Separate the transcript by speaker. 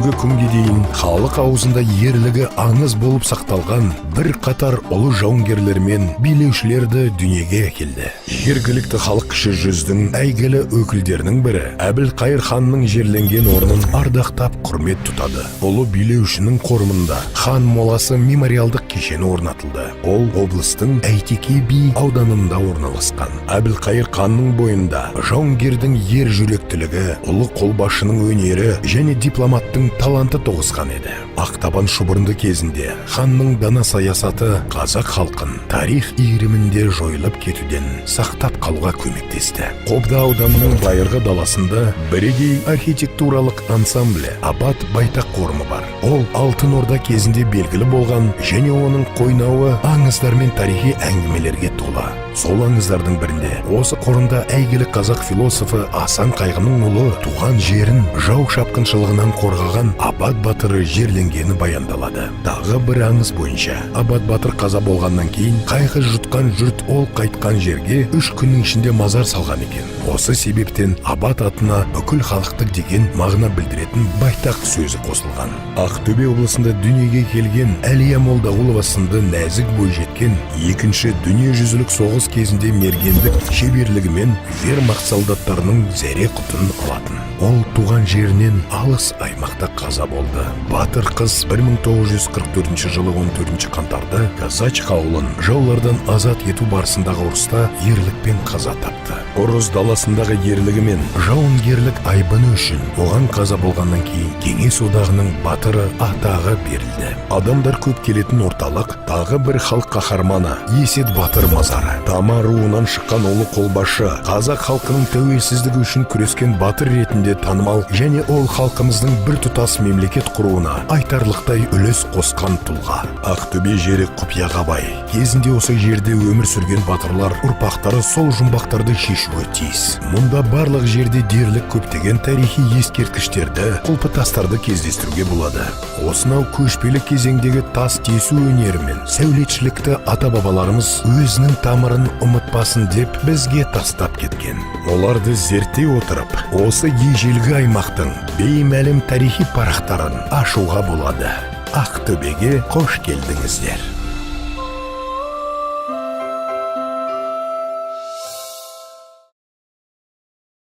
Speaker 1: бүгінгі күнге дейін халық аузында ерлігі аңыз болып сақталған бір қатар ұлы жауынгерлер мен билеушілерді дүниеге әкелді. Жергілікті халық кіші жүздің әйгілі өкілдерінің бірі Әбілқайыр ханның жерленген орнын ардақтап құрмет тұтады. Ұлы билеушінің қорымында хан моласы мемориалдық кешені орнатылды. Ол облыстың Әйтеке би ауданында орналасқан. Әбілқайыр ханның бойында жауынгердің ер жүректілігі, ұлы қолбасшының өнері және дипломаттың таланты тоғысқан еді. Ақтабан шұбырынды кезінде ханның дана саясаты қазақ халқын тарих иірімінде жойылып кетуден сақтап қалуға көмектесті. Қобда ауданының байырғы даласында бірегей архитектуралық ансамблі Абат Байтақ қорымы бар. Ол Алтын Орда кезінде белгілі болған және оның қойнауы аңыздар мен тарихи әңгімелерге толы. Сол аңыздардың бірінде осы қорында әйгілі қазақ философы Асан Қайғының ұлы туған жерін жау шапқыншылығынан қорғаған Абат батыры жерленгені баяндалады. Тағы бір аңыз бойынша Абат батыр қаза болғаннан кейін қайғы жұтқан жұрт ол қайтқан жерге 3 күннің ішінде мазар салған екен. Осы себептен Абат атына бүкіл халықтық деген мағына білдіретін Байтақ сөзі қосылған. Ақтөбе облысында дүниеге келген Әлия Молдағұлова сынды нәзік бойжеткен екінші дүниежүзілік соғыс кезінде мергендік шеберлігімен вермахт солдаттарының зәре құтын алатын. Ол туған жерінен алыс аймақта қаза болды. Батыр қыз 1944 жылы 14 қаңтарда Казачка ауылын жаулардан азат ету барысындағы ұрыста ерлікпен қаза тапты. Ұрыс даласындағы ерлігі мен жауынгерлік айбыны үшін оған қаза болғаннан кейін Кеңес одағының батыры атағы берілді. Адамдар көп келетін орталық тағы бір халық қаһарманы Есет Батыр мазары. Тама руынан шыққан ұлы қолбасшы қазақ халқының тәуелсіздігі үшін күрескен батыр ретінде танымал және ол халқымыздың бір тұтас мемлекет құруына айтарлықтай үлес қосқан тұлға. Ақтөбе жері құпияға бай. Кезінде осы жерде өмір сүрген батырлар ұрпақтары сол жұмбақтарды шешуі тиіс. Мұнда барлық жерде дерлік көптеген тарихи ескерткіштерді, құлпытастарды кездестіруге болады. Осынау көшпелі кезеңдегі тас тесу өнері мен сәулетшілікті ата-бабаларымыз өзінің тамырын ұмытпасын деп бізге тастап кеткен. Оларды зерттей отырып, осы ежелгі аймақтың беймәлім тарихи парақтарын ашуға болады. Ақтөбеге қош келдіңіздер.